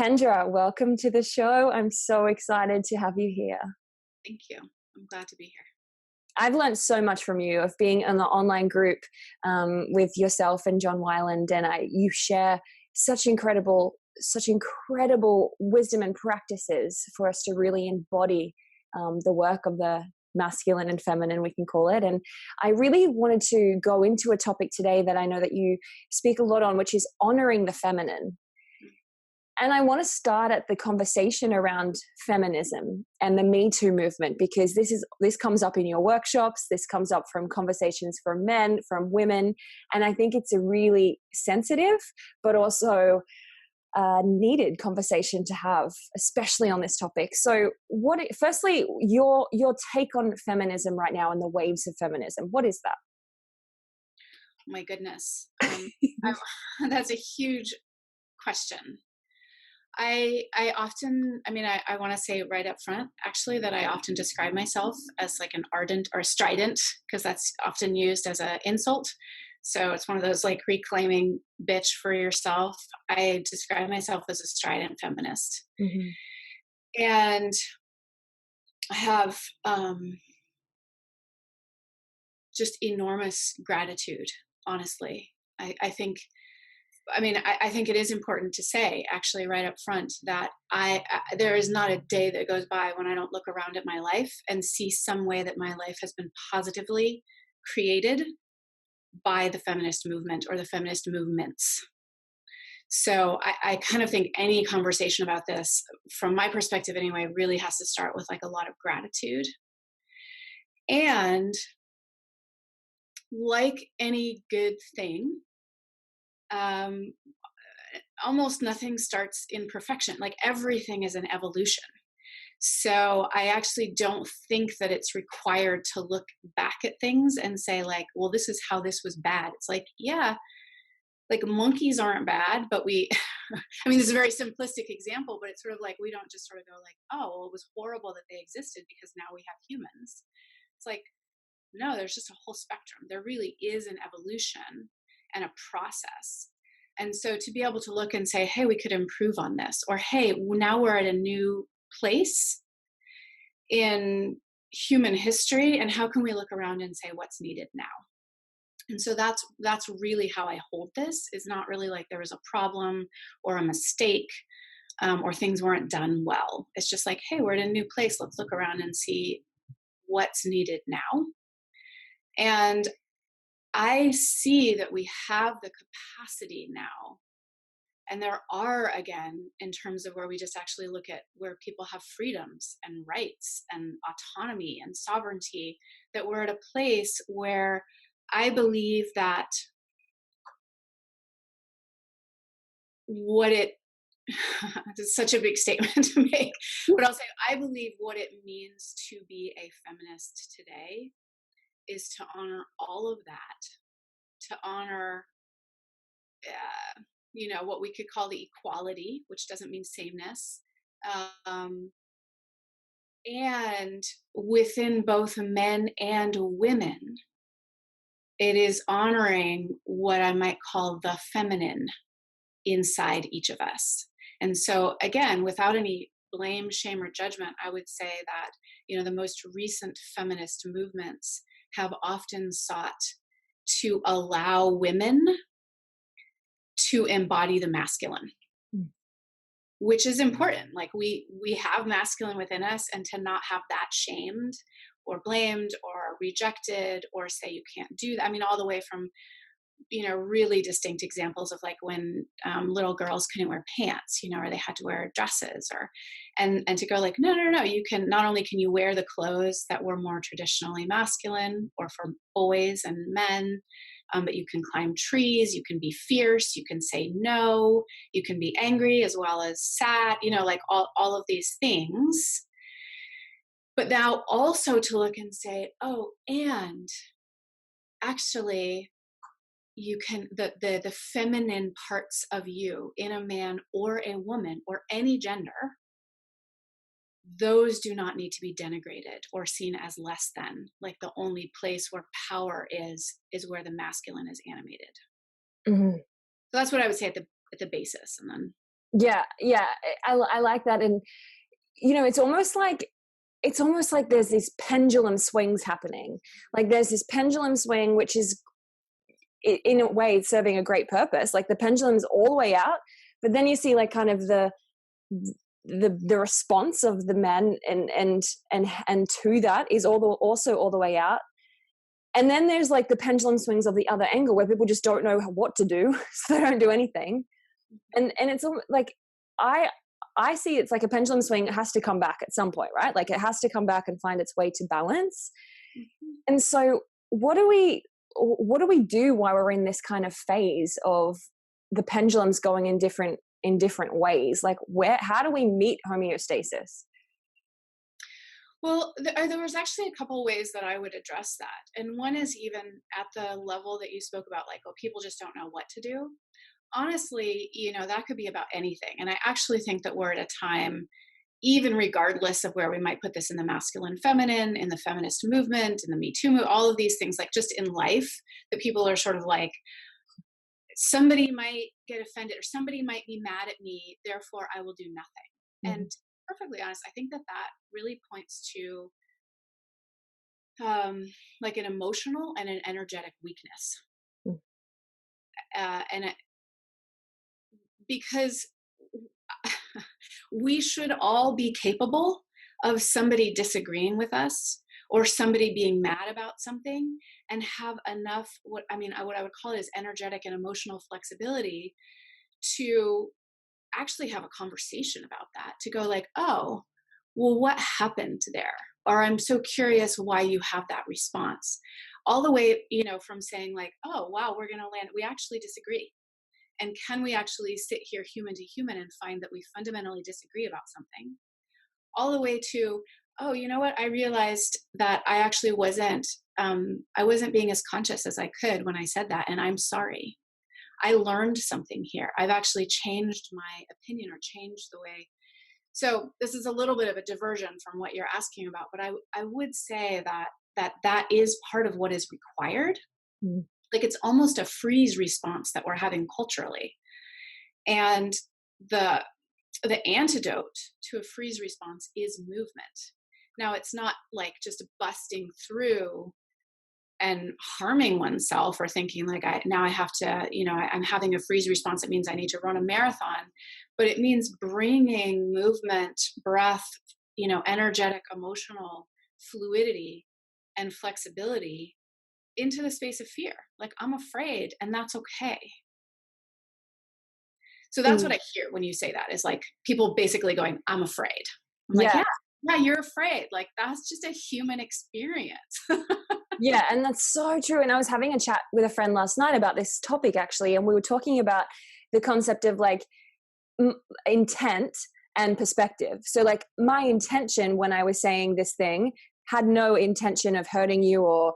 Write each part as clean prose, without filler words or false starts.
Kendra, welcome to the show. I'm so excited to have you here. Thank you. I'm glad to be here. I've learned so much from you of being in the online group with yourself and John Wyland, and you share such incredible wisdom and practices for us to really embody the work of the masculine and feminine, we can call it. And I really wanted to go into a topic today that I know that you speak a lot on, which is honoring the feminine. And I want to start at the conversation around feminism and the Me Too movement, because this comes up in your workshops, this comes up from conversations from men, from women, and I think it's a really sensitive but also needed conversation to have, especially on this topic. So, firstly, your take on feminism right now and the waves of feminism? What is that? Oh my goodness, that's a huge question. I want to say right up front, actually, that I often describe myself as like an ardent or strident, because that's often used as an insult. So it's one of those like reclaiming bitch for yourself. I describe myself as a strident feminist. Mm-hmm. And I have just enormous gratitude, honestly. I think it is important to say, actually, right up front, that there is not a day that goes by when I don't look around at my life and see some way that my life has been positively created by the feminist movement or the feminist movements. So I kind of think any conversation about this, from my perspective anyway, really has to start with like a lot of gratitude. And like any good thing, almost nothing starts in perfection. Like everything is an evolution. So I actually don't think that it's required to look back at things and say like, well, this is how this was bad. It's like, yeah, like monkeys aren't bad, but this is a very simplistic example, but it's sort of like, we don't just sort of go like, oh, well, it was horrible that they existed because now we have humans. It's like, no, there's just a whole spectrum. There really is an evolution and a process. And so to be able to look and say, hey, we could improve on this, or hey, now we're at a new place in human history, and how can we look around and say what's needed now? And so that's really how I hold this. Is not really like there was a problem or a mistake or things weren't done well. It's just like, hey, we're at a new place. Let's look around and see what's needed now. And I see that we have the capacity now, and there are, again, in terms of where we just actually look at where people have freedoms and rights and autonomy and sovereignty, that we're at a place where I believe that it's such a big statement to make, but I'll say I believe what it means to be a feminist today is to honor all of that, to honor, what we could call the equality, which doesn't mean sameness. And within both men and women, it is honoring what I might call the feminine inside each of us. And so again, without any blame, shame, or judgment, I would say that, the most recent feminist movements have often sought to allow women to embody the masculine, which is important. Like we have masculine within us, and to not have that shamed or blamed or rejected or say you can't do that. All the way from, really distinct examples of like when little girls couldn't wear pants, or they had to wear dresses, and to go like, no, you can, not only can you wear the clothes that were more traditionally masculine or for boys and men, but you can climb trees, you can be fierce, you can say no, you can be angry as well as sad, like all of these things. But now also to look and say, oh, and actually you can, the feminine parts of you in a man or a woman or any gender, those do not need to be denigrated or seen as less than. Like the only place where power is where the masculine is animated. Mm-hmm. So that's what I would say at the basis. And then Yeah, yeah, I like that. And you know, it's almost like there's these pendulum swings happening. Like there's this pendulum swing, which is in a way serving a great purpose. Like the pendulum's all the way out, but then you see like kind of the response of the men and to that is also all the way out. And then there's like the pendulum swings of the other angle where people just don't know what to do, so they don't do anything. And it's like I see it's like a pendulum swing. It has to come back at some point, right? Like it has to come back and find its way to balance. And so what do we do while we're in this kind of phase of the pendulums going in different ways? Like how do we meet homeostasis? Well, there was actually a couple ways that I would address that. And one is even at the level that you spoke about, like, oh, people just don't know what to do. Honestly, that could be about anything. And I actually think that we're at a time, even regardless of where we might put this in the masculine feminine, in the feminist movement, in the Me Too movement, all of these things, like just in life, that people are sort of like, somebody might get offended or somebody might be mad at me, therefore I will do nothing. Mm-hmm. And perfectly honest, I think that really points to like an emotional and an energetic weakness. Because we should all be capable of somebody disagreeing with us or somebody being mad about something and have enough, what I would call it is energetic and emotional flexibility to actually have a conversation about that, to go like, oh, well, what happened there? Or I'm so curious why you have that response. All the way, from saying like, oh, wow, we're going to land, we actually disagree. And can we actually sit here human to human and find that we fundamentally disagree about something? All the way to, oh, you know what? I realized that I actually I wasn't being as conscious as I could when I said that. And I'm sorry. I learned something here. I've actually changed my opinion or changed the way. So this is a little bit of a diversion from what you're asking about, but I would say that is part of what is required. Mm. Like it's almost a freeze response that we're having culturally. And the antidote to a freeze response is movement. Now it's not like just busting through and harming oneself or thinking like I have to, I'm having a freeze response. It means I need to run a marathon, but it means bringing movement, breath, energetic, emotional fluidity and flexibility into the space of fear. Like I'm afraid and that's okay. So that's what I hear when you say that, is like people basically going, I'm afraid. I'm like, yeah, you're afraid. Like that's just a human experience. Yeah, and that's so true. And I was having a chat with a friend last night about this topic actually, and we were talking about the concept of like intent and perspective. So like my intention when I was saying this thing had no intention of hurting you or,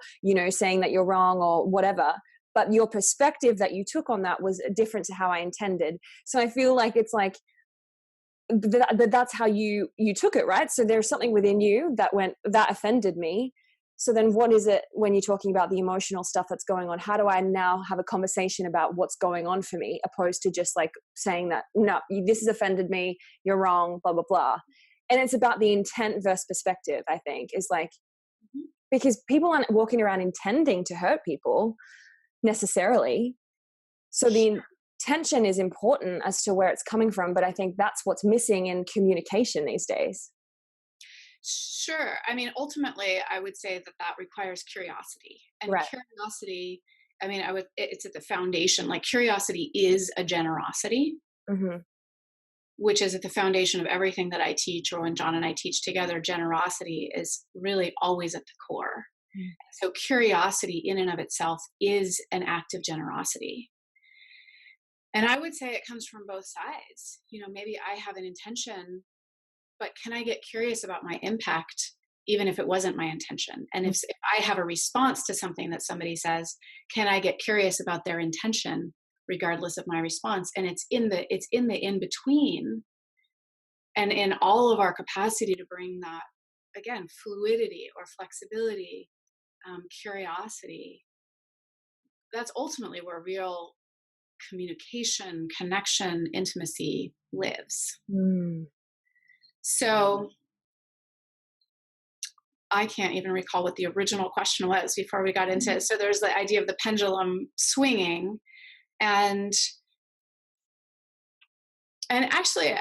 saying that you're wrong or whatever. But your perspective that you took on that was different to how I intended. So I feel like it's like that's how you took it, right? So there's something within you that offended me. So then what is it when you're talking about the emotional stuff that's going on? How do I now have a conversation about what's going on for me, opposed to just like saying that, no, this has offended me, you're wrong, blah, blah, blah. And it's about the intent versus perspective, I think, is like, because people aren't walking around intending to hurt people necessarily. So the intention is important as to where it's coming from. But I think that's what's missing in communication these days. Sure. I mean, ultimately, I would say that requires curiosity. And right. Curiosity, it's at the foundation. Like curiosity is a generosity, which is at the foundation of everything that I teach, or when John and I teach together. Generosity is really always at the core. So curiosity in and of itself is an act of generosity. And I would say it comes from both sides. Maybe I have an intention, but can I get curious about my impact, even if it wasn't my intention? And if I have a response to something that somebody says, can I get curious about their intention, regardless of my response? And it's in the in-between, and in all of our capacity to bring that, again, fluidity or flexibility, curiosity. That's ultimately where real communication, connection, intimacy lives. Mm. So I can't even recall what the original question was before we got into it. So there's the idea of the pendulum swinging, and actually,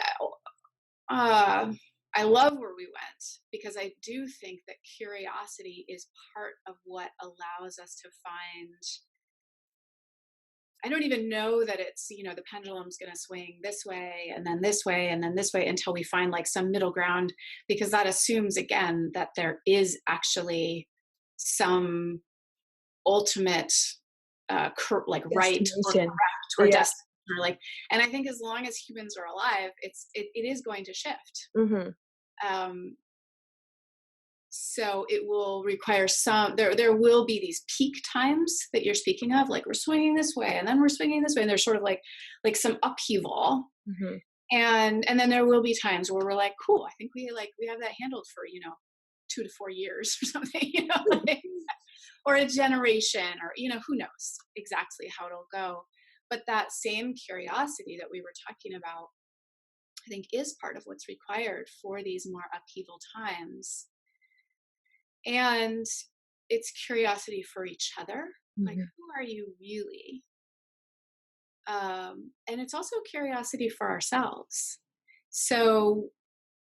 I love where we went, because I do think that curiosity is part of what allows us to find. I don't even know that it's, the pendulum's going to swing this way and then this way and then this way until we find like some middle ground, because that assumes again that there is actually some ultimate like right or Destination. correct or Yeah. destiny, or like, and I think as long as humans are alive, it is going to shift. Mm-hmm. So it will require there will be these peak times that you're speaking of, like we're swinging this way and then we're swinging this way, and there's sort of like some upheaval. Mm-hmm. And then there will be times where we're like, cool, I think we have that handled for 2 to 4 years or something, or a generation, or who knows exactly how it'll go. But that same curiosity that we were talking about, I think, is part of what's required for these more upheaval times. And it's curiosity for each other, like, who are you really? And it's also curiosity for ourselves. So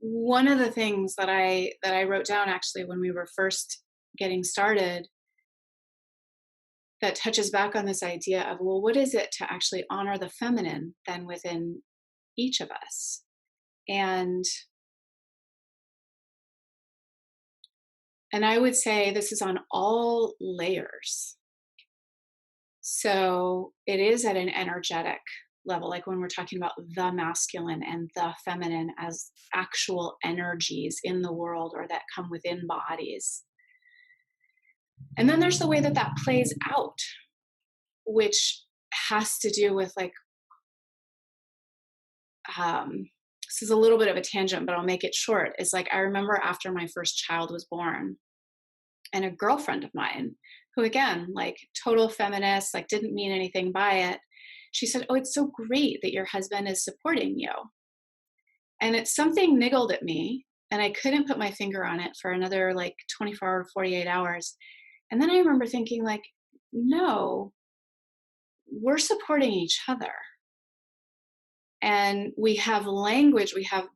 one of the things that I wrote down actually when we were first getting started, that touches back on this idea of, well, what is it to actually honor the feminine then within each of us? And I would say this is on all layers. So it is at an energetic level, like when we're talking about the masculine and the feminine as actual energies in the world, or that come within bodies. And then there's the way that that plays out, which has to do with like, this is a little bit of a tangent, but I'll make it short. It's like, I remember after my first child was born, and a girlfriend of mine, who again, like total feminist, like didn't mean anything by it, she said, oh, it's so great that your husband is supporting you. And it's something niggled at me, and I couldn't put my finger on it for another like 24 or 48 hours. And then I remember thinking like, no, we're supporting each other. And we have language, we have,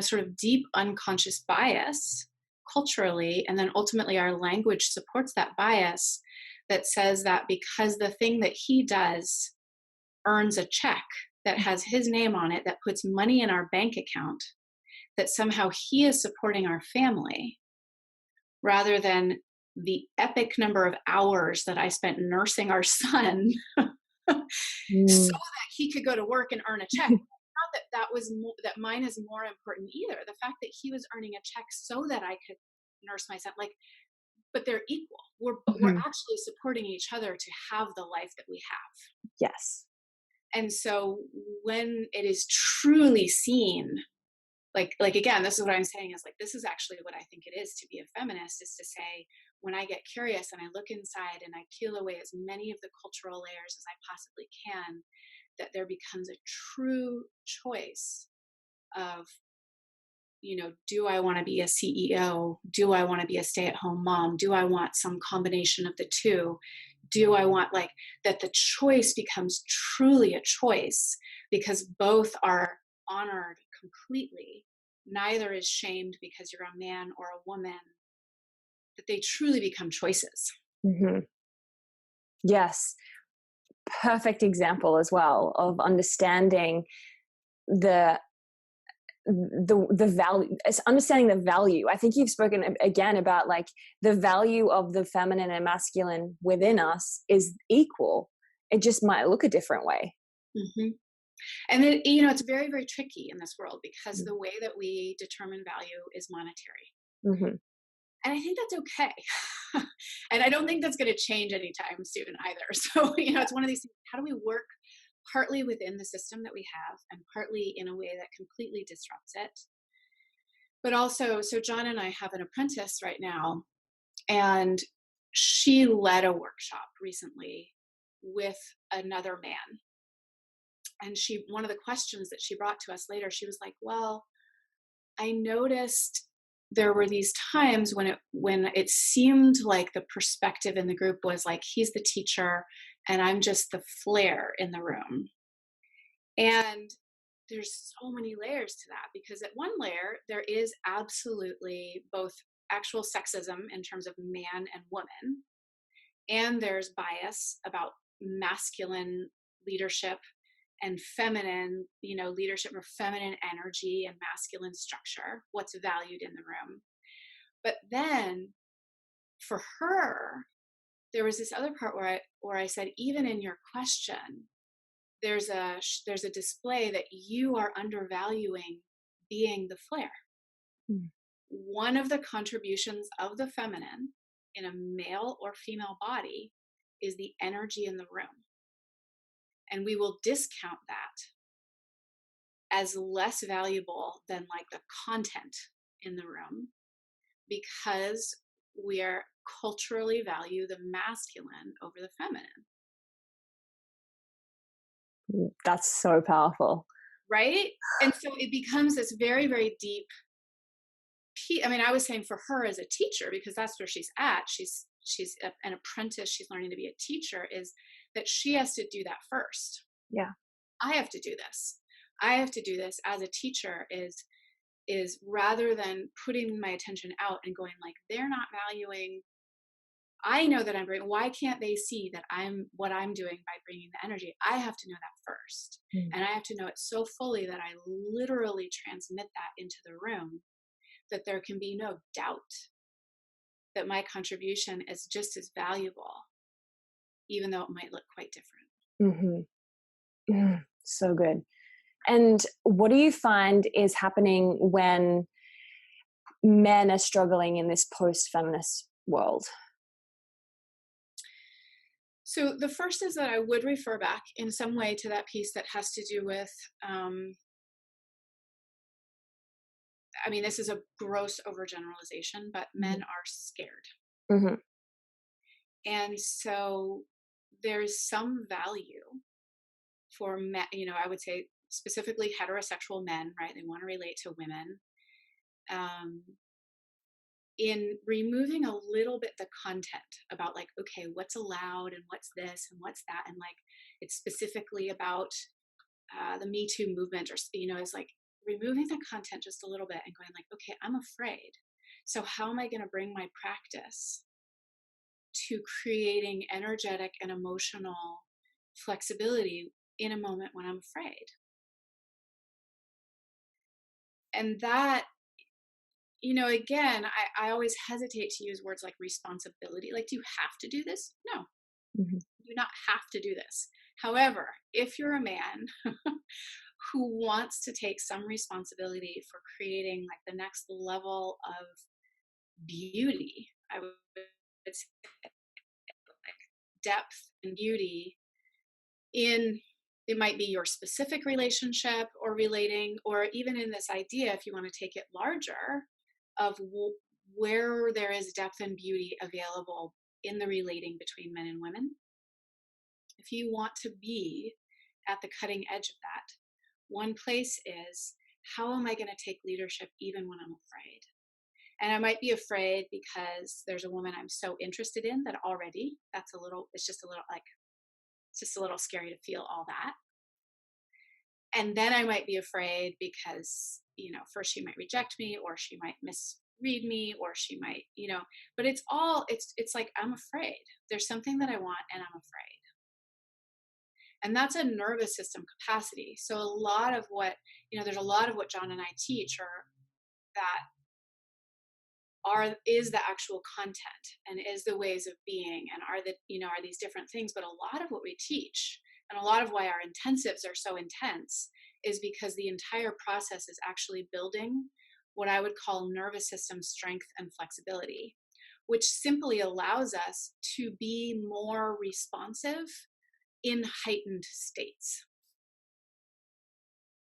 sort of deep unconscious bias culturally, and then ultimately our language supports that bias, that says that because the thing that he does earns a check that has his name on it, that puts money in our bank account, that somehow he is supporting our family, rather than the epic number of hours that I spent nursing our son so that he could go to work and earn a check. Not that mine is more important either. The fact that he was earning a check so that I could nurse my son, like, but they're equal. We're actually supporting each other to have the life that we have. Yes. And so when it is truly seen, like again, this is what I'm saying, is like, this is actually what I think it is to be a feminist, is to say, when I get curious and I look inside and I peel away as many of the cultural layers as I possibly can, that there becomes a true choice of, do I want to be a CEO? Do I want to be a stay-at-home mom? Do I want some combination of the two? Do I want, like, that the choice becomes truly a choice, because both are honored completely. Neither is shamed because you're a man or a woman, that they truly become choices. Mm-hmm. Yes. Perfect example as well of understanding the value. It's understanding the value. I think you've spoken again about like the value of the feminine and masculine within us is equal. It just might look a different way. Mm-hmm. And then, it's very, very tricky in this world, because the way that we determine value is monetary. Mm-hmm. And I think that's okay. And I don't think that's going to change anytime soon either. So, it's one of these things. How do we work partly within the system that we have, and partly in a way that completely disrupts it? But also, so John and I have an apprentice right now, and she led a workshop recently with another man. And one of the questions that she brought to us later, she was like, well, I noticed there were these times when it seemed like the perspective in the group was like, he's the teacher and I'm just the flare in the room. And there's so many layers to that, because at one layer, there is absolutely both actual sexism in terms of man and woman, and there's bias about masculine leadership and feminine, leadership or feminine energy and masculine structure, what's valued in the room. But then for her, there was this other part where I said, even in your question, there's a display that you are undervaluing being the flare. Mm. One of the contributions of the feminine in a male or female body is the energy in the room. And we will discount that as less valuable than like the content in the room, because we are culturally value the masculine over the feminine. That's so powerful. Right? And so it becomes this very, very deep piece. I mean, I was saying for her as a teacher, because that's where she's at, she's an apprentice, she's learning to be a teacher, is that she has to do that first. Yeah. I have to do this. I have to do this as a teacher, is rather than putting my attention out and going like, they're not valuing, I know that I'm bringing, why can't they see that what I'm doing by bringing the energy? I have to know that first. And I have to know it so fully that I literally transmit that into the room, that there can be no doubt that my contribution is just as valuable, even though it might look quite different. Mm-hmm. So good. And what do you find is happening when men are struggling in this post-feminist world? So the first is that I would refer back in some way to that piece that has to do with, I mean, this is a gross overgeneralization, but men are scared. Mm-hmm. And so there's some value for men, I would say specifically heterosexual men, right? They want to relate to women. In removing a little bit the content about like, okay, what's allowed and what's this and what's that. And like, it's specifically about the Me Too movement, or, it's like removing the content just a little bit and going like, okay, I'm afraid. So how am I going to bring my practice to creating energetic and emotional flexibility in a moment when I'm afraid? And that, again, I always hesitate to use words like responsibility. Like, do you have to do this? No, you do not have to do this. However, if you're a man who wants to take some responsibility for creating like the next level of beauty, I would say like depth and beauty in, it might be your specific relationship or relating, or even in this idea, if you want to take it larger, of where there is depth and beauty available in the relating between men and women. If you want to be at the cutting edge of that, one place is, how am I going to take leadership even when I'm afraid? And I might be afraid because there's a woman I'm so interested in that already, it's just a little scary to feel all that. And then I might be afraid because, first she might reject me, or she might misread me, or she might, but it's like, I'm afraid. There's something that I want and I'm afraid. And that's a nervous system capacity. So a lot of what, there's a lot of what John and I teach is the actual content and is the ways of being, and are these different things. But a lot of what we teach, and a lot of why our intensives are so intense, is because the entire process is actually building what I would call nervous system strength and flexibility, which simply allows us to be more responsive in heightened states.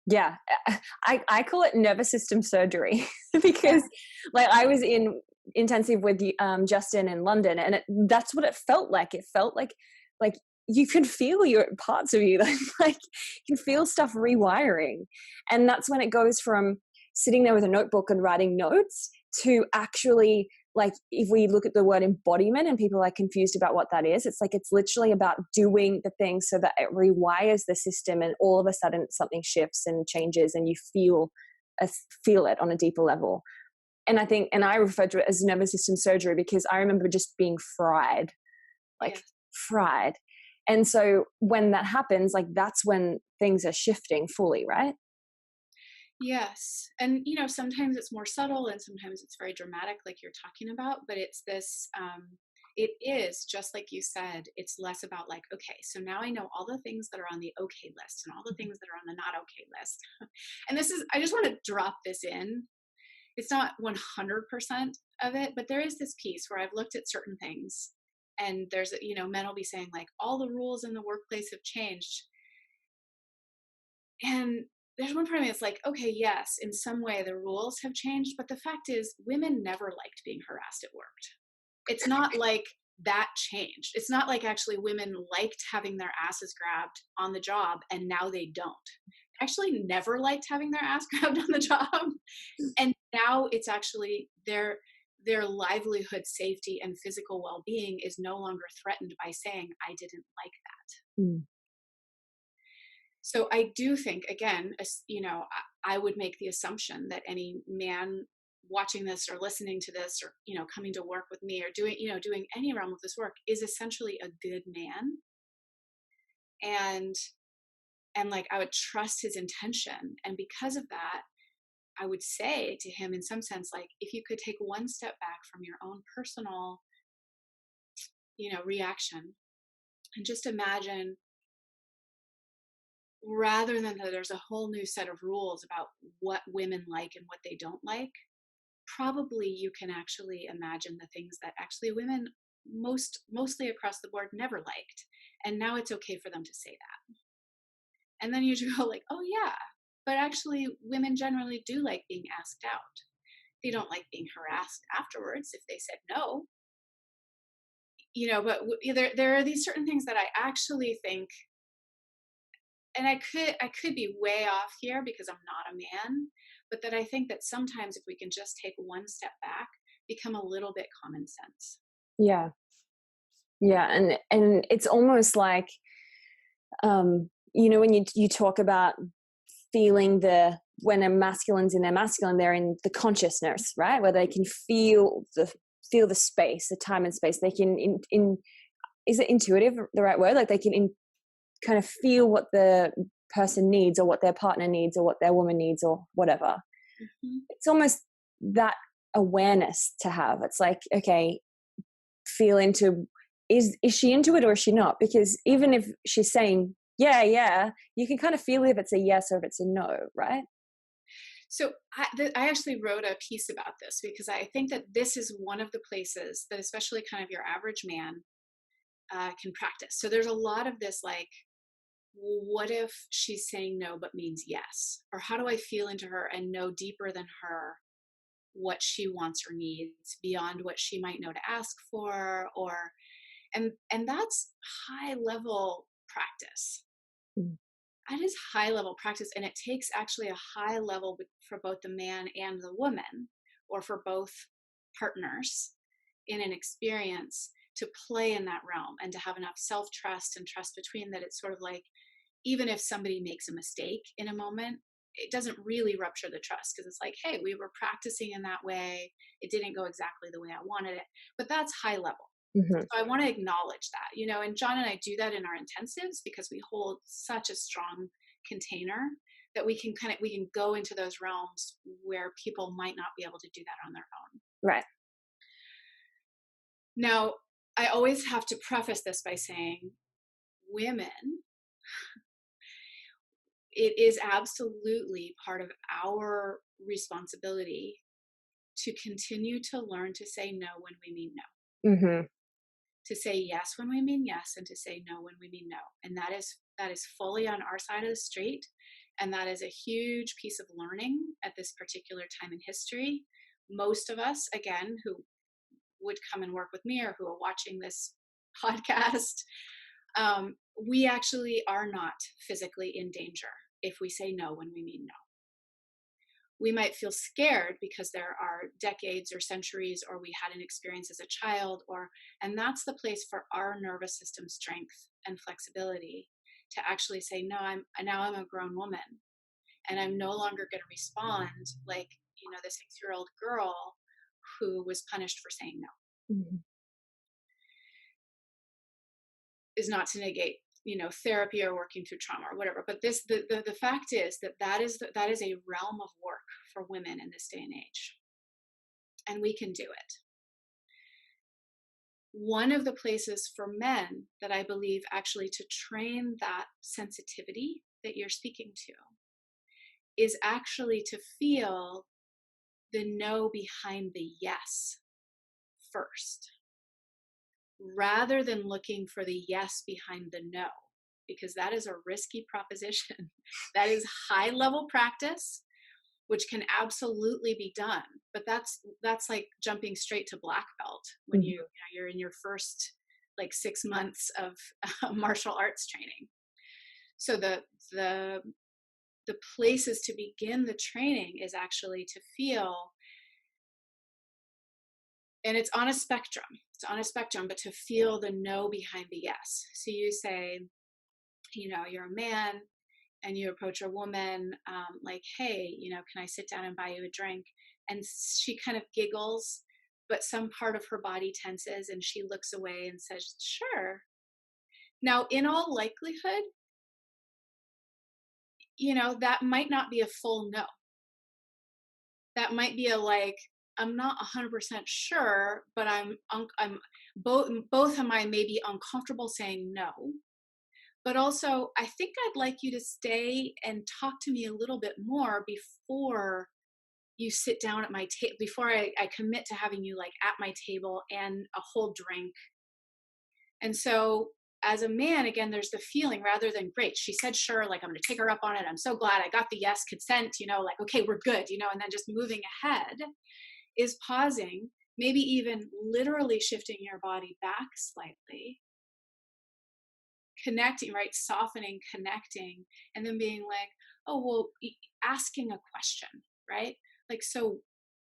Yeah, I call it nervous system surgery because like I was in intensive with Justin in London, and that's what it felt like. It felt like you can feel your parts of you like you can feel stuff rewiring. And that's when it goes from sitting there with a notebook and writing notes to actually, like, if we look at the word embodiment and people are confused about what that is, it's like it's literally about doing the thing so that it rewires the system, and all of a sudden something shifts and changes and you feel it on a deeper level. And I think, and I refer to it as nervous system surgery, because I remember just being fried, like fried. And so when that happens, like, that's when things are shifting fully, right? Yes. And, you know, sometimes it's more subtle and sometimes it's very dramatic, like you're talking about, but it's this, it is just like you said, it's less about like, okay, so now I know all the things that are on the okay list and all the things that are on the not okay list. And this is, I just want to drop this in. It's not 100% of it, but there is this piece where I've looked at certain things, and there's, you know, men will be saying like, all the rules in the workplace have changed. And there's one part of me that's like, okay, yes, in some way the rules have changed, but the fact is women never liked being harassed at work. It's not like that changed. It's not like actually women liked having their asses grabbed on the job and now they don't. Actually never liked having their ass grabbed on the job. And now it's actually their livelihood, safety, and physical well-being is no longer threatened by saying, I didn't like that. Mm. So I do think, again, you know, I would make the assumption that any man watching this or listening to this or, you know, coming to work with me or doing, you know, doing any realm of this work is essentially a good man. And like, I would trust his intention. And because of that, I would say to him in some sense, like, if you could take one step back from your own personal, you know, reaction and just imagine, rather than that there's a whole new set of rules about what women like and what they don't like, probably you can actually imagine the things that actually women mostly across the board never liked. And now it's okay for them to say that. And then you just go like, oh yeah, but actually women generally do like being asked out. They don't like being harassed afterwards if they said no. You know, but there are these certain things that I actually think, and I could be way off here because I'm not a man, but that I think that sometimes if we can just take one step back, become a little bit common sense. Yeah. Yeah. And it's almost like, you know, when you talk about feeling when a masculine's in their masculine, they're in the consciousness, right? Where they can feel the space, the time and space. They can, is it intuitive, the right word? Like they can kind of feel what the person needs or what their partner needs or what their woman needs or whatever. Mm-hmm. It's almost that awareness to have. It's like, okay, feel into, is she into it or is she not? Because even if she's saying, yeah, you can kind of feel if it's a yes or if it's a no, right? So I actually wrote a piece about this because I think that this is one of the places that especially kind of your average man can practice. So there's a lot of this like, what if she's saying no but means yes? Or how do I feel into her and know deeper than her what she wants or needs beyond what she might know to ask for? Or and that's high level practice. Mm. That is high level practice, and it takes actually a high level for both the man and the woman, or for both partners in an experience, to play in that realm and to have enough self-trust and trust between that. It's sort of like, even if somebody makes a mistake in a moment, it doesn't really rupture the trust, because it's like, hey, we were practicing in that way. It didn't go exactly the way I wanted it, but that's high level. Mm-hmm. So I want to acknowledge that, you know, and John and I do that in our intensives because we hold such a strong container that we can go into those realms where people might not be able to do that on their own. Right. Now, I always have to preface this by saying, women, it is absolutely part of our responsibility to continue to learn to say no when we mean no. Mm-hmm. To say yes when we mean yes, and to say no when we mean no. And that is fully on our side of the street. And that is a huge piece of learning at this particular time in history. Most of us, again, who would come and work with me or who are watching this podcast We actually are not physically in danger if we say no when we mean no. We might feel scared because there are decades or centuries, or we had an experience as a child, and that's the place for our nervous system strength and flexibility to actually say, no, I'm a grown woman, and I'm no longer going to respond like, the 6-year-old girl who was punished for saying no. Mm-hmm. Is not to negate therapy or working through trauma or whatever, but the fact is that is a realm of work for women in this day and age, and we can do it. One of the places for men that I believe actually to train that sensitivity that you're speaking to is actually to feel the no behind the yes first, rather than looking for the yes behind the no, because that is a risky proposition. That is high level practice, which can absolutely be done, but that's like jumping straight to black belt when you're in your first 6 months of martial arts training. So the places to begin the training is actually to feel, and it's on a spectrum, but to feel the no behind the yes. So you say, you're a man and you approach a woman like, hey, can I sit down and buy you a drink? And she kind of giggles, but some part of her body tenses and she looks away and says, sure. Now, in all likelihood, that might not be a full no. That might be I'm not 100% sure, but I'm both of my may be uncomfortable saying no. But also, I think I'd like you to stay and talk to me a little bit more before you sit down at my table, before I commit to having you at my table and a whole drink. And so as a man, again, there's the feeling, rather than, great, she said sure, I'm going to take her up on it, I'm so glad I got the yes, consent, okay, we're good, and then just moving ahead, is pausing, maybe even literally shifting your body back slightly, connecting, right? Softening, connecting, and then being oh, well, asking a question, right? So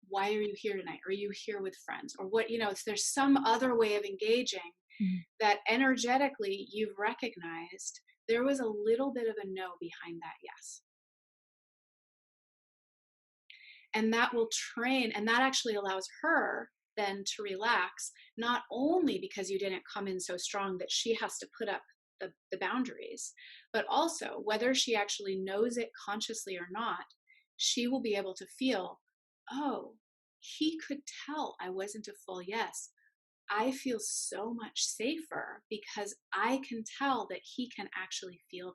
why are you here tonight? Are you here with friends? Or what, there's some other way of engaging that energetically you've recognized there was a little bit of a no behind that yes. And that will train, and that actually allows her then to relax, not only because you didn't come in so strong that she has to put up the boundaries, but also whether she actually knows it consciously or not, she will be able to feel, oh, he could tell I wasn't a full yes. I feel so much safer because I can tell that he can actually feel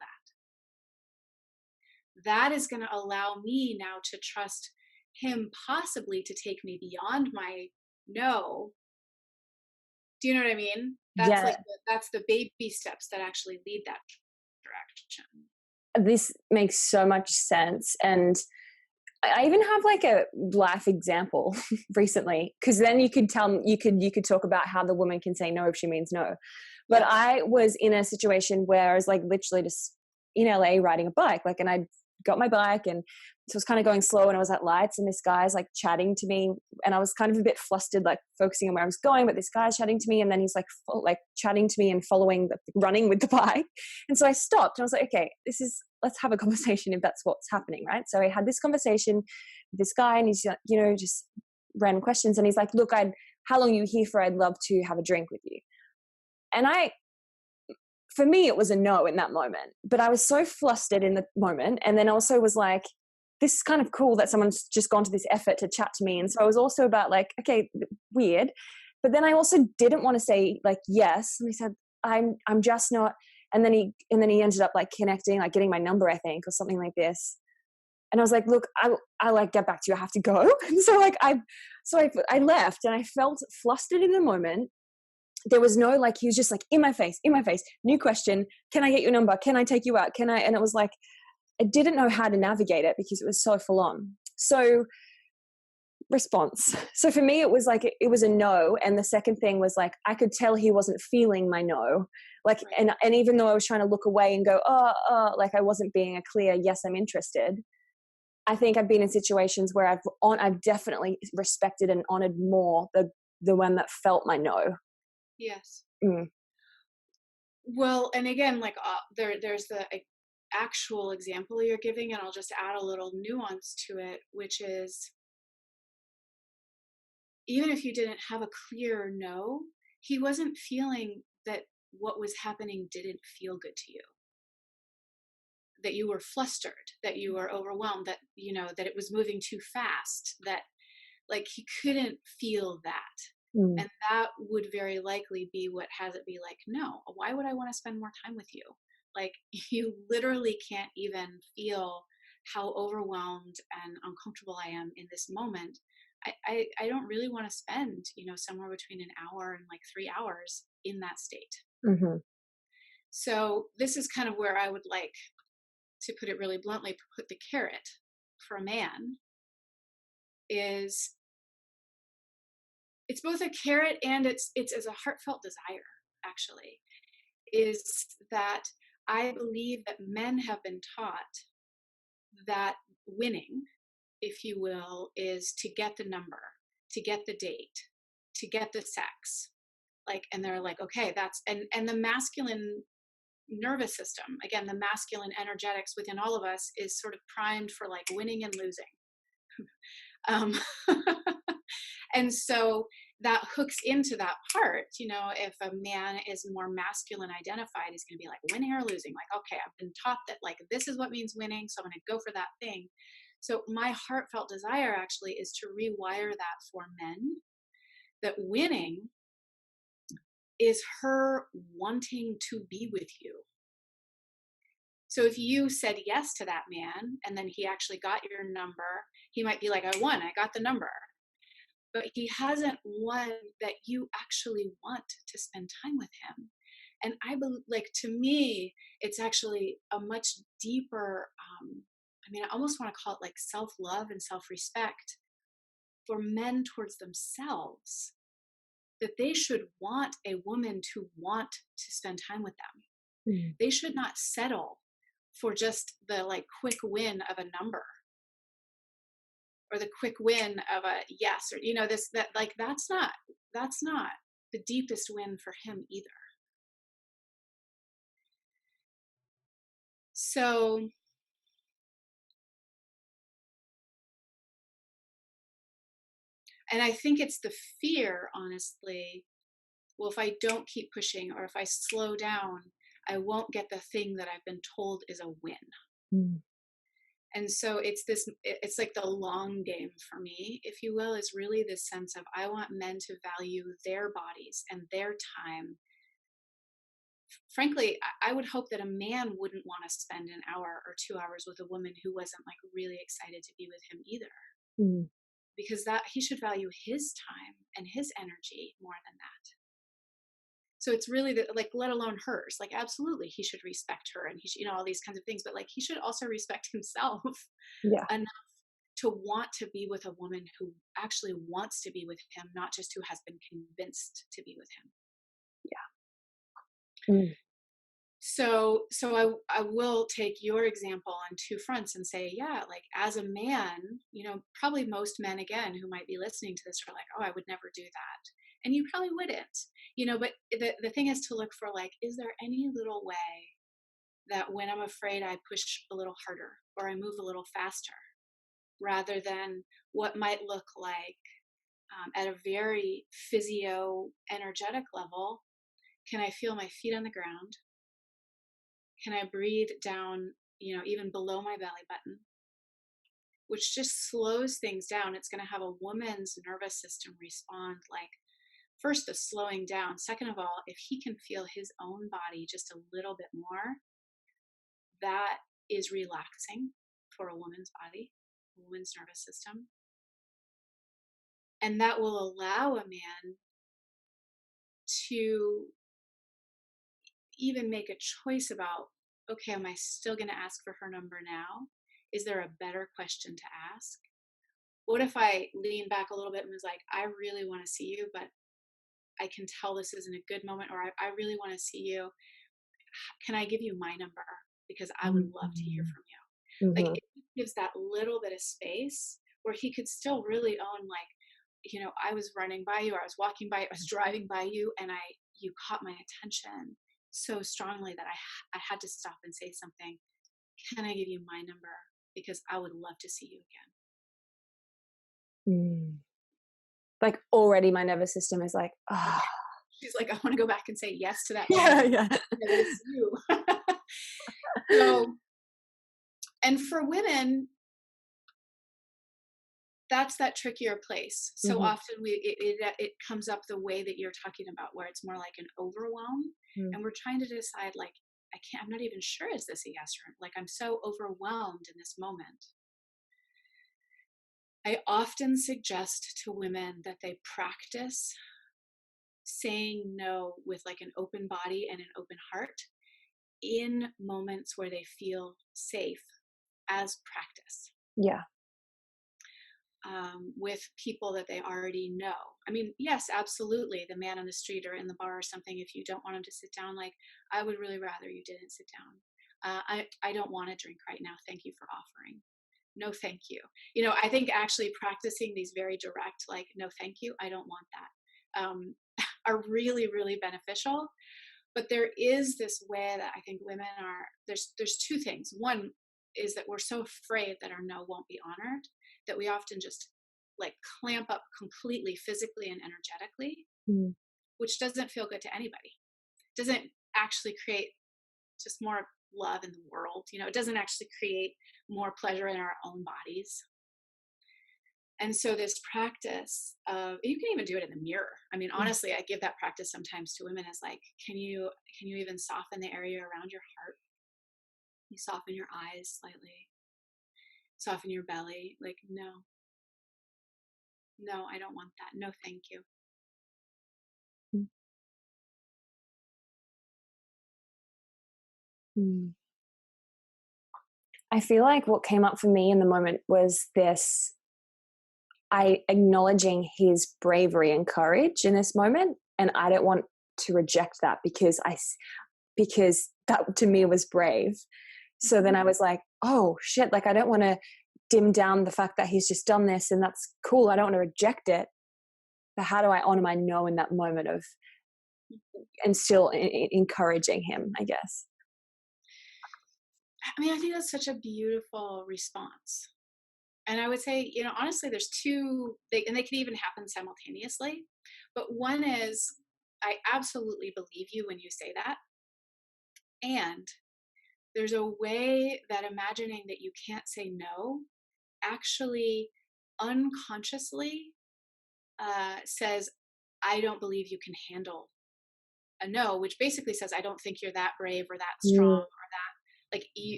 that. That is going to allow me now to trust him possibly to take me beyond my no. Do you know what I mean? That's that's the baby steps that actually lead that direction. This makes so much sense. And I even have a life example recently, because then you could talk about how the woman can say no if she means no. But yeah. I was in a situation where I was literally just in LA riding a bike, and I got my bike, and so I was kind of going slow, and I was at lights, and this guy's chatting to me, and I was kind of a bit flustered, focusing on where I was going, but this guy's chatting to me, and then he's chatting to me and running with the bike. And so I stopped and I was okay, let's have a conversation if that's what's happening, right? So I had this conversation with this guy, and he's just random questions, and he's look, how long are you here for? I'd love to have a drink with you. And for me, it was a no in that moment, but I was so flustered in the moment. And then also was this is kind of cool that someone's just gone to this effort to chat to me. And so I was also about okay, weird. But then I also didn't want to say yes. And he said, I'm just not. And then he ended up connecting, getting my number, I think, or something like this. And I was look, I get back to you. I have to go. And so I left, and I felt flustered in the moment. There was no he was just in my face, new question. Can I get your number? Can I take you out? Can I? And it was I didn't know how to navigate it because it was so full on. So response. So for me, it was like, it was a no. And the second thing was like, I could tell he wasn't feeling my no. Like, Right. and even though I was trying to look away and go, like I wasn't being a clear, yes, I'm interested. I think I've been in situations where I've definitely respected and honored more the one that felt my no. Yes. Mm. Well, and again, like there's the actual example you're giving, and I'll just add a little nuance to it, which is even if you didn't have a clear no, he wasn't feeling that what was happening didn't feel good to you, that you were flustered, that you were overwhelmed, that, you know, that it was moving too fast, that like he couldn't feel that. Mm. And that would very likely be what has it be like, no, why would I want to spend more time with you? Like, you literally can't even feel how overwhelmed and uncomfortable I am in this moment. I don't really want to spend, you know, somewhere between an hour and like 3 hours in that state. Mm-hmm. So this is kind of where I would like to put it really bluntly, put the carrot for a man is it's both a carrot and it's as a heartfelt desire, actually, is that I believe that men have been taught that winning, if you will, is to get the number, to get the date, to get the sex. Like, and they're like, okay, that's, and the masculine nervous system, again, the masculine energetics within all of us is sort of primed for like winning and losing. Um, and so that hooks into that part, you know, if a man is more masculine identified, he's going to be like winning or losing. Like, okay, I've been taught that like this is what means winning, so I'm going to go for that thing. So my heartfelt desire actually is to rewire that for men, that winning is her wanting to be with you. So if you said yes to that man and then he actually got your number, he might be like, I won, I got the number. But he hasn't won that you actually want to spend time with him. And I believe, like, to me, it's actually a much deeper, I mean, I almost want to call it like self-love and self-respect for men towards themselves, that they should want a woman to want to spend time with them. Mm. They should not settle for just the like quick win of a number or the quick win of a yes, or, you know, this, that, like, that's not the deepest win for him either. So, and I think it's the fear, honestly, well, if I don't keep pushing or if I slow down, I won't get the thing that I've been told is a win. Mm. And so it's like the long game for me, if you will, is really this sense of I want men to value their bodies and their time. Frankly, I would hope that a man wouldn't want to spend an hour or 2 hours with a woman who wasn't like really excited to be with him either. Mm. Because that he should value his time and his energy more than that. So it's really like, let alone hers. Like, absolutely, he should respect her and he should, you know, all these kinds of things. But like, he should also respect himself Yeah. enough to want to be with a woman who actually wants to be with him, not just who has been convinced to be with him. Yeah. Mm. So I will take your example on two fronts and say, yeah, like as a man, you know, probably most men again who might be listening to this are like, oh, I would never do that. And you probably wouldn't, you know, but the thing is to look for like, is there any little way that when I'm afraid I push a little harder or I move a little faster rather than what might look like at a very physio energetic level, can I feel my feet on the ground? Can I breathe down, you know, even below my belly button, which just slows things down. It's going to have a woman's nervous system respond like, first, the slowing down. Second of all, if he can feel his own body just a little bit more, that is relaxing for a woman's body, a woman's nervous system. And that will allow a man to even make a choice about, okay, am I still going to ask for her number now? Is there a better question to ask? what if I leaned back a little bit and was like, I really want to see you, but I can tell this isn't a good moment, or I really want to see you. Can I give you my number? Because I would love to hear from you. Like, Mm-hmm. it gives that little bit of space where he could still really own, like, I was running by you, or I was walking by, I was driving by you, and you caught my attention so strongly that I had to stop and say something. Can I give you my number? Because I would love to see you again. Mm. Like, already my nervous system is like, Okay. oh. She's like, I want to go back and say yes to that Yeah, energy. yeah. It's you. So, and for women, that's that trickier place. So Mm-hmm. often it comes up the way that you're talking about, where it's more like an overwhelm, and we're trying to decide, like, I'm not even sure, is this a yes or like, I'm so overwhelmed in this moment. I often suggest to women that they practice saying no with like an open body and an open heart in moments where they feel safe, as practice. Yeah. With people that they already know. I mean, yes, absolutely. The man on the street or in the bar or something, if you don't want him to sit down, like, I would really rather you didn't sit down. I don't want a drink right now. Thank you for offering. No, thank you. I think actually practicing these very direct, like, no, thank you, I don't want that, are really, really beneficial. But there is this way that I think women there's two things. One is that we're so afraid that our no won't be honored that we often just like clamp up completely physically and energetically, which doesn't feel good to anybody. Doesn't actually create just more love in the world. It doesn't actually create more pleasure in our own bodies. And so this practice of, you can even do it in the mirror. I mean, honestly, I give that practice sometimes to women as like, can you even soften the area around your heart? You soften your eyes slightly, soften your belly. Like, no, I don't want that. No, thank you. I feel like what came up for me in the moment was I acknowledging his bravery and courage in this moment. And I don't want to reject that because that to me was brave. So then I was like, oh shit, like I don't want to dim down the fact that he's just done this and that's cool. I don't want to reject it. But how do I honor my no in that moment and still encouraging him, I guess? I mean, I think that's such a beautiful response. And I would say, honestly, there's two, and they can even happen simultaneously. But one is, I absolutely believe you when you say that. And there's a way that imagining that you can't say no actually unconsciously says, I don't believe you can handle a no, which basically says, I don't think you're that brave or that strong or that, like,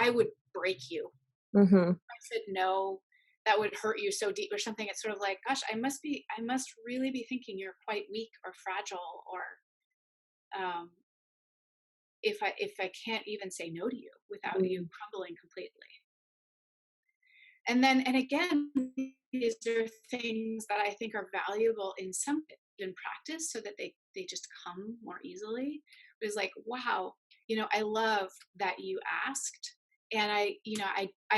I would break you. Mm-hmm. If I said no, that would hurt you so deep or something. It's sort of like, gosh, I must really be thinking you're quite weak or fragile, or if I can't even say no to you without you crumbling completely. And again, these are things that I think are valuable in practice, so that they just come more easily. It was like, wow, I love that you asked, and I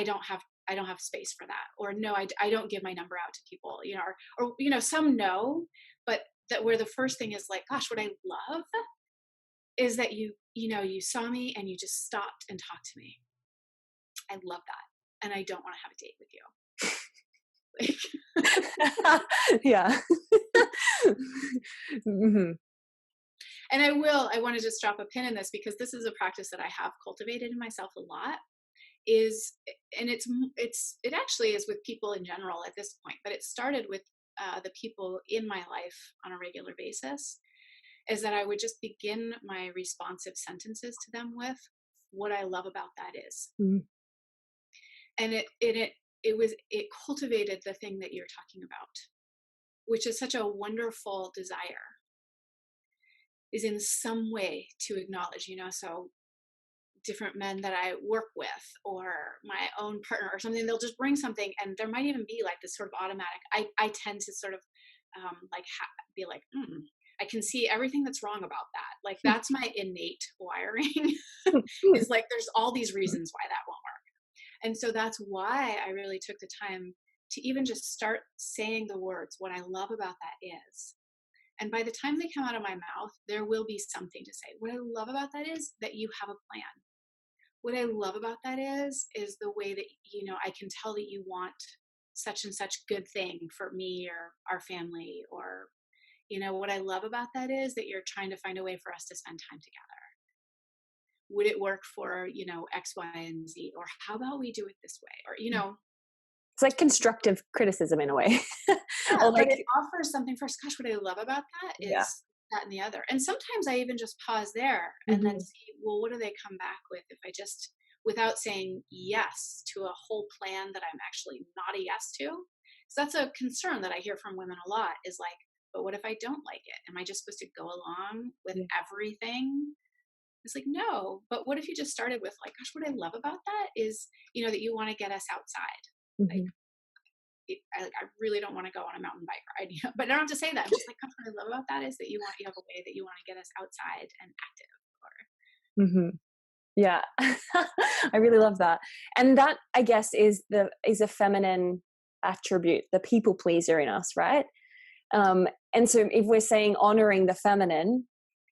don't have space for that, or no, I don't give my number out to people, or some no, but that where the first thing is like, gosh, what I love is that you saw me and you just stopped and talked to me. I love that, and I don't want to have a date with you. Yeah. Mm-hmm. And I want to just drop a pin in this, because this is a practice that I have cultivated in myself a lot, and it actually is with people in general at this point, but it started with the people in my life on a regular basis, is that I would just begin my responsive sentences to them with, what I love about that is. And it cultivated the thing that you're talking about, which is such a wonderful desire, is in some way to acknowledge, so different men that I work with or my own partner or something, they'll just bring something, and there might even be like this sort of automatic, I tend to sort of be like, I can see everything that's wrong about that. Like that's my innate wiring is like, there's all these reasons why that won't work. And so that's why I really took the time to even just start saying the words, what I love about that is. And by the time they come out of my mouth, there will be something to say. What I love about that is that you have a plan. What I love about that is the way that, I can tell that you want such and such good thing for me or our family, or, what I love about that is that you're trying to find a way for us to spend time together. Would it work for, X, Y, and Z? Or how about we do it this way? Or, it's like constructive criticism in a way. yeah, Or like, but it offers something first. Gosh, what I love about that is that and the other. And sometimes I even just pause there and then see, well, what do they come back with if I just, without saying yes to a whole plan that I'm actually not a yes to? Because that's a concern that I hear from women a lot, is like, but what if I don't like it? Am I just supposed to go along with everything? It's like, no, but what if you just started with like, gosh, what I love about that is, that you want to get us outside. Like, I really don't want to go on a mountain bike ride, but I don't have to say that. I'm just like, gosh, what I love about that is that you have a way that you want to get us outside and active. Or yeah, I really love that. And that, I guess, is a feminine attribute, the people pleaser in us, right? And so if we're saying honoring the feminine,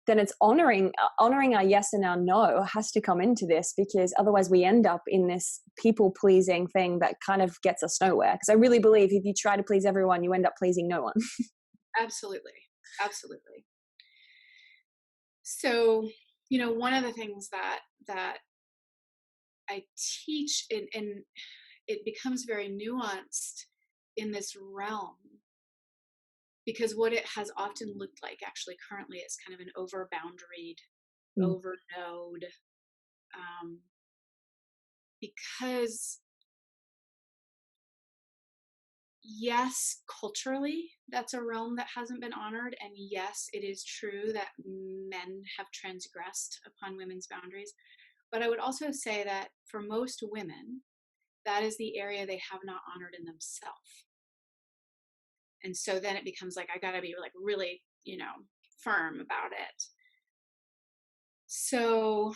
then it's honoring our yes and our no has to come into this, because otherwise we end up in this people pleasing thing that kind of gets us nowhere. Because I really believe if you try to please everyone, you end up pleasing no one. Absolutely. So, one of the things that I teach, and it becomes very nuanced in this realm, because what it has often looked like actually currently is kind of an over-boundaried, over-node, because yes, culturally, that's a realm that hasn't been honored. And yes, it is true that men have transgressed upon women's boundaries. But I would also say that for most women, that is the area they have not honored in themselves. And so then it becomes like, I got to be like really, firm about it. So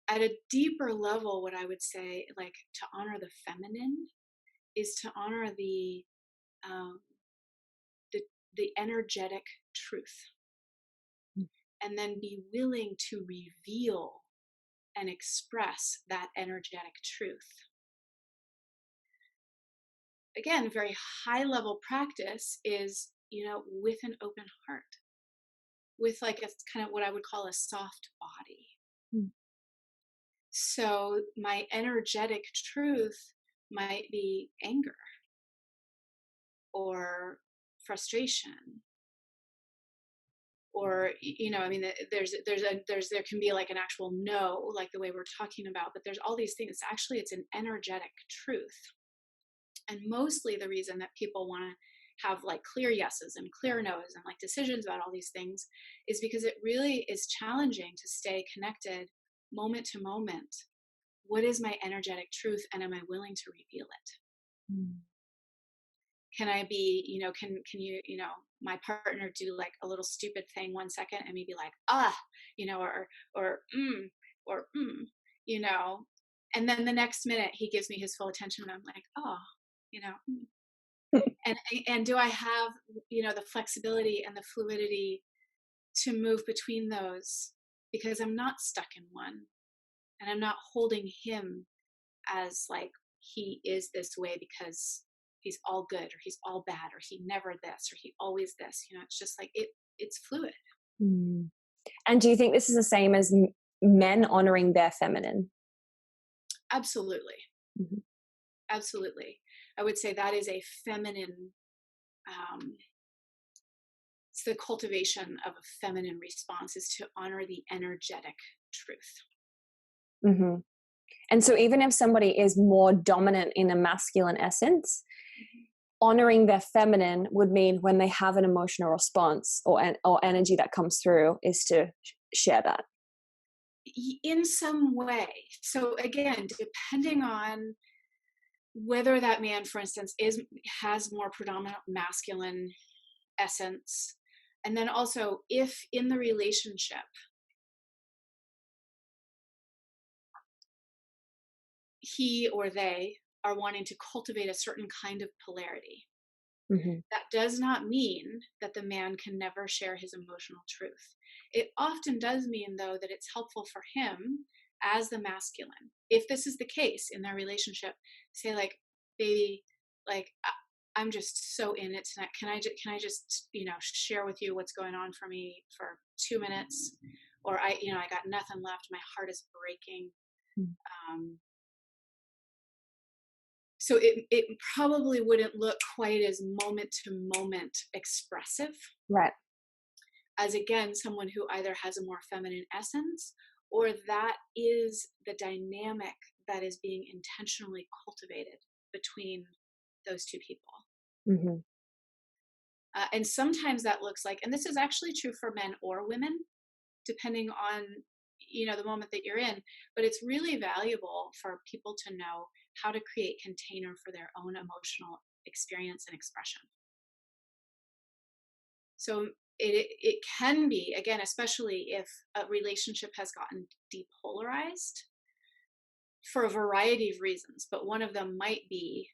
at a deeper level, what I would say, like, to honor the feminine is to honor the energetic truth, and then be willing to reveal and express that energetic truth. Again, very high level practice is, with an open heart, with like a kind of what I would call a soft body. So my energetic truth might be anger or frustration, or there can be like an actual no, like the way we're talking about, but there's all these things. Actually, it's an energetic truth. And mostly the reason that people want to have like clear yeses and clear nos and like decisions about all these things is because it really is challenging to stay connected moment to moment. What is my energetic truth, and am I willing to reveal it? Can I be, can you, my partner do like a little stupid thing 1 second and me be like, and then the next minute he gives me his full attention and I'm like, and do I have, the flexibility and the fluidity to move between those, because I'm not stuck in one, and I'm not holding him as like he is this way because he's all good, or he's all bad, or he never this, or he always this. It's just like it's fluid. And do you think this is the same as men honoring their feminine? Absolutely. Absolutely. I would say that is a feminine, it's the cultivation of a feminine response, is to honor the energetic truth. And so even if somebody is more dominant in a masculine essence, honoring their feminine would mean when they have an emotional response or energy that comes through is to share that. in some way. So again, depending on whether that man, for instance, has more predominant masculine essence, and then also if in the relationship he or they are wanting to cultivate a certain kind of polarity. Mm-hmm. That does not mean that the man can never share his emotional truth. It often does mean, though, that it's helpful for him as the masculine, if this is the case in their relationship, say like, baby, like I'm just so in it tonight. Can I just share with you what's going on for me for 2 minutes? Or I got nothing left. My heart is breaking. Um, So it probably wouldn't look quite as moment to moment expressive Right. as, again, someone who either has a more feminine essence or that is the dynamic that is being intentionally cultivated between those two people. Mm-hmm. And sometimes that looks like, and this is actually true for men or women, depending on the moment that you're in, but it's really valuable for people to know how to create container for their own emotional experience and expression. So it can be, again, especially if a relationship has gotten depolarized for a variety of reasons, but one of them might be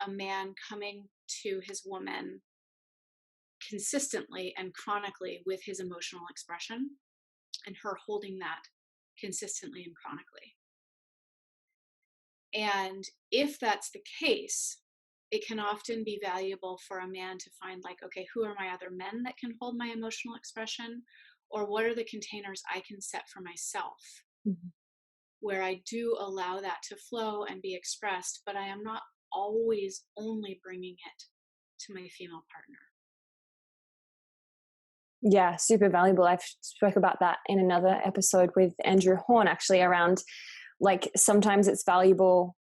a man coming to his woman consistently and chronically with his emotional expression and her holding that consistently and chronically. And if that's the case, it can often be valuable for a man to find, like, okay, who are my other men that can hold my emotional expression? Or what are the containers I can set for myself Mm-hmm. where I do allow that to flow and be expressed, but I am not always only bringing it to my female partner. Yeah, super valuable. I've spoke about that in another episode with Andrew Horn, actually, around like sometimes it's valuable.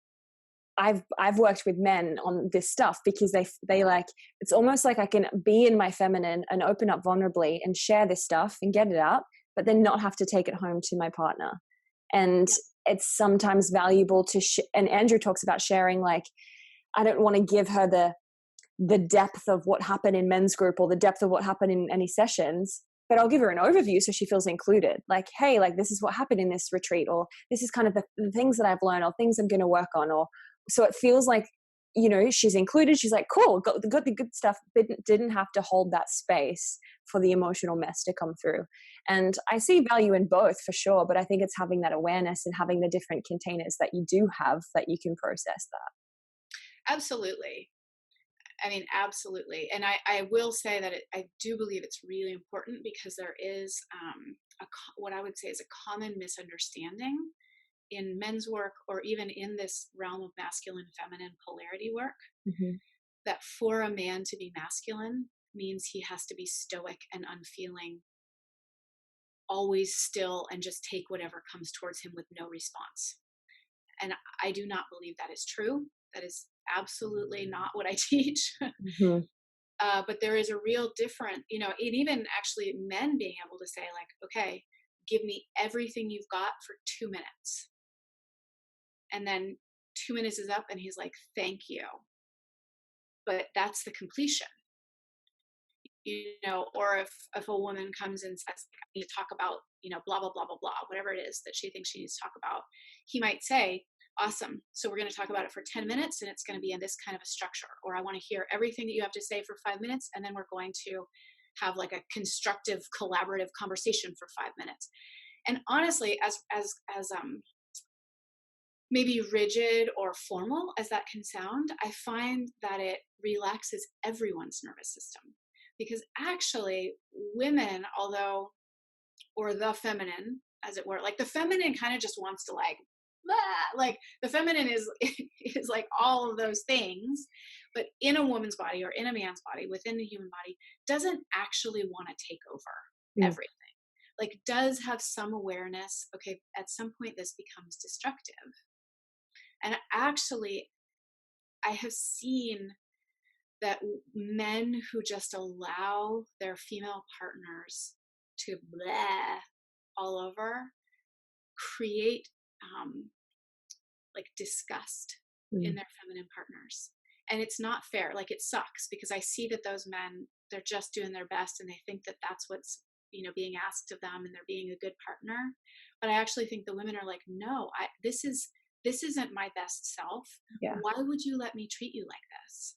I've worked with men on this stuff because they like, it's almost like I can be in my feminine and open up vulnerably and share this stuff and get it out, but then not have to take it home to my partner. And it's sometimes valuable to and Andrew talks about sharing, like, I don't want to give her the depth of what happened in men's group or the depth of what happened in any sessions, but I'll give her an overview so she feels included. Like, hey, like this is what happened in this retreat, or this is kind of the things that I've learned, or things I'm going to work on, or so it feels like, she's included. She's like, cool, got the good stuff, but didn't have to hold that space for the emotional mess to come through. And I see value in both for sure, but I think it's having that awareness and having the different containers that you do have that you can process that. Absolutely. I mean, absolutely. And I will say that I do believe it's really important because there is what I would say is a common misunderstanding in men's work, or even in this realm of masculine feminine polarity work, Mm-hmm. that for a man to be masculine means he has to be stoic and unfeeling, always still, and just take whatever comes towards him with no response. And I do not believe that is true. That is absolutely not what I teach. Mm-hmm. But there is a real difference, and even actually men being able to say, like, okay, give me everything you've got for 2 minutes. And then 2 minutes is up and he's like, thank you. But that's the completion. Or if a woman comes and says, I need to talk about, blah, blah, blah, blah, blah, whatever it is that she thinks she needs to talk about, he might say, awesome. So we're going to talk about it for 10 minutes and it's going to be in this kind of a structure, or I want to hear everything that you have to say for 5 minutes. And then we're going to have like a constructive, collaborative conversation for 5 minutes. And honestly, as maybe rigid or formal as that can sound, I find that it relaxes everyone's nervous system. Because actually women, or the feminine, as it were, like the feminine kind of just wants to like the feminine is like all of those things, but in a woman's body or in a man's body, within the human body, doesn't actually want to take over everything. Like does have some awareness, okay, at some point this becomes destructive. And actually I have seen that men who just allow their female partners to bleh all over, create like disgust in their feminine partners. And it's not fair. Like, it sucks because I see that those men, they're just doing their best and they think that that's what's, being asked of them, and they're being a good partner. But I actually think the women are like, no, this isn't my best self. Yeah. Why would you let me treat you like this?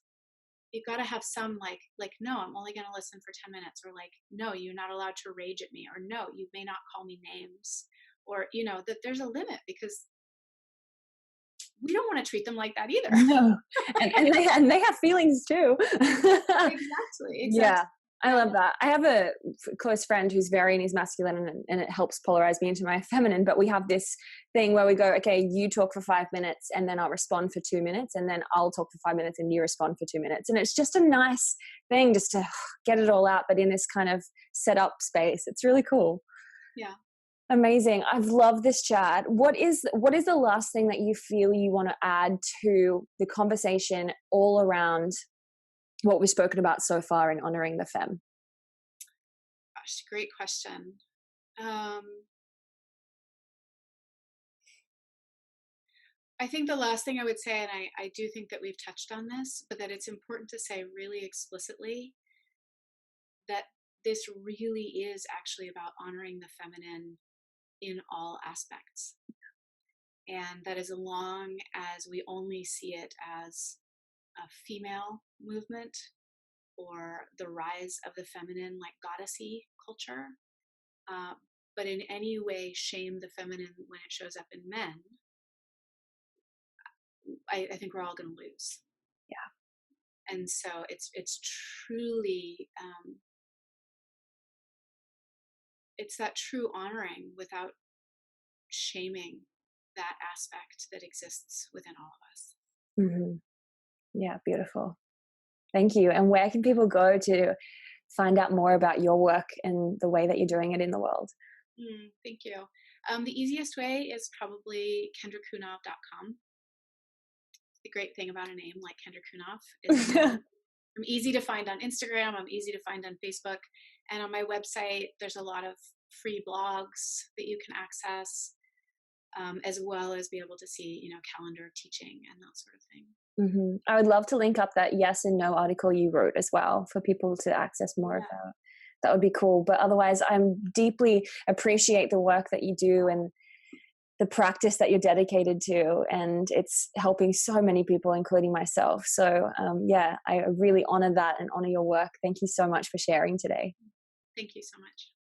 You've got to have some like, no, I'm only going to listen for 10 minutes, or like, no, you're not allowed to rage at me, or no, you may not call me names, or, that there's a limit, because we don't want to treat them like that either. No. And they have feelings too. Exactly. Yeah. I love that. I have a close friend who's very in his masculine, and it helps polarize me into my feminine. But we have this thing where we go, okay, you talk for 5 minutes and then I'll respond for 2 minutes, and then I'll talk for 5 minutes and you respond for 2 minutes. And it's just a nice thing just to get it all out, but in this kind of set up space. It's really cool. Yeah. Amazing. I've loved this chat. What is the last thing that you feel you want to add to the conversation all around what we've spoken about so far in honoring the femme? Gosh, great question. I think the last thing I would say, and I do think that we've touched on this, but that it's important to say really explicitly that this really is actually about honoring the feminine in all aspects. And that as long as we only see it as a female movement, or the rise of the feminine, like goddessy culture, but in any way shame the feminine when it shows up in men, I think we're all going to lose. Yeah. And so it's truly, it's that true honoring without shaming that aspect that exists within all of us. Mm-hmm. Yeah, beautiful. Thank you. And where can people go to find out more about your work and the way that you're doing it in the world? Thank you. The easiest way is probably kendracunov.com. The great thing about a name like Kendra Cunov is I'm easy to find on Instagram. I'm easy to find on Facebook. And on my website, there's a lot of free blogs that you can access, as well as be able to see, calendar of teaching and that sort of thing. Mm-hmm. I would love to link up that yes and no article you wrote as well for people to access more of that. That would be cool. But otherwise, I'm deeply appreciate the work that you do and the practice that you're dedicated to. And it's helping so many people, including myself. So I really honor that and honor your work. Thank you so much for sharing today. Thank you so much.